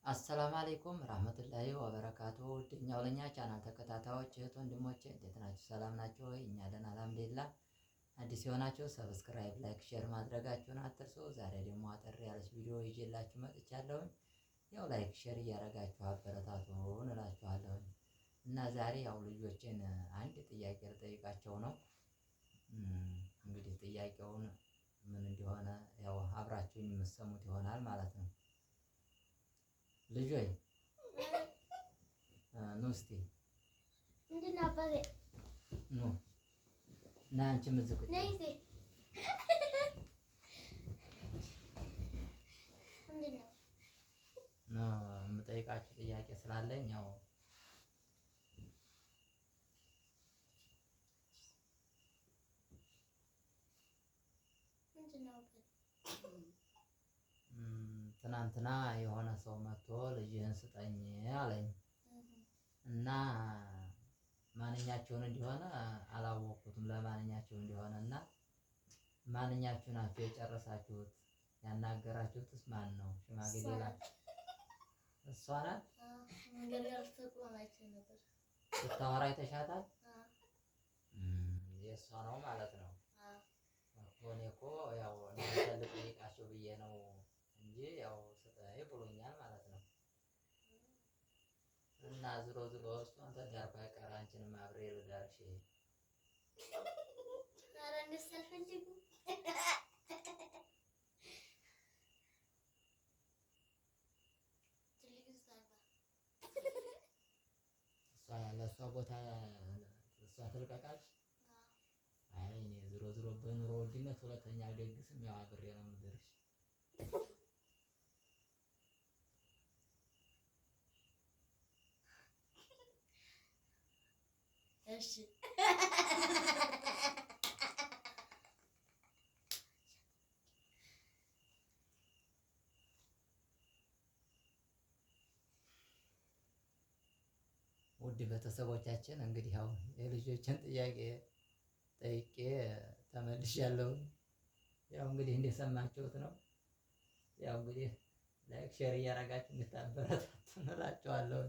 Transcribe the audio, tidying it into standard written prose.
አሰላሙ አለይኩም ረህመቱላሂ ወበረካቱ። ውድኛው ለኛ ቻናል ተከታታዮች እህት ወንድሞቼ እንዴት ናችሁ? ሰላም ናችሁ ወይ? እኛ ደህና አልሐምዱሊላህ። አዲስ የሆናችሁ ሰብስክራይብ፣ ላይክ፣ ሼር ማድረጋችሁን አትርሱ። ዛሬ ደግሞ አጠር ያለች ቪዲዮ ይዤላችሁ መጥቻለሁኝ። ያው ላይክ ሼር እያደረጋችሁ አበረታቱን እላችኋለሁኝ። እና ዛሬ ያው ልጆችን አንድ ጥያቄ ልጠይቃቸው ነው። እንግዲህ ጥያቄውን ምን እንደሆነ ያው አብራችሁኝ የምትሰሙት ይሆናል ማለት ነው። ልጆይ ኑ እስቲ ምንድን ነው አባቴ? ኑ እና አንቺ ምዝቁ የምጠይቃችሁ ጥያቄ ስላለኝ ያው ትናንትና የሆነ ሰው መጥቶ ልጅህን ስጠኝ አለኝ እና ማንኛቸውን እንደሆነ አላወቅኩትም። ለማንኛቸው እንደሆነ እና ማንኛችሁ ናችሁ የጨረሳችሁት? ያናገራችሁትስ ማን ነው? ሽማግሌ ላይ እሷ ናት። ስታወራ አይተሻታል? የእሷ ነው ማለት ነው። እኔ እኮ ያው እናንተ ልጠይቃችሁ ብዬ ነው እንጂ ያው ስጠኝ ብሎኛል ማለት ነው። እና ዝሮ ዝሮ እሷን ተዳርኩ አይቀር አንቺንም አብሬ ልዳርሽ። ኧረ እንደሱ አልፈልግም። ለእሷ ቦታ እሷ ትልቀቃል። አይ እኔ ዝሮ ዝሮ በኑሮ ውድነት ሁለተኛ አልደግስም። ያው አብሬ ነው የምድርሽ። እሺ ውድ ቤተሰቦቻችን እንግዲህ ያው የልጆችን ጥያቄ ጠይቄ ተመልሻለሁ። ያው እንግዲህ እንደሰማችሁት ነው። ያው እንግዲህ ላይክ ሼር እያደረጋችሁ እንድታበረታቱን እላችኋለሁ።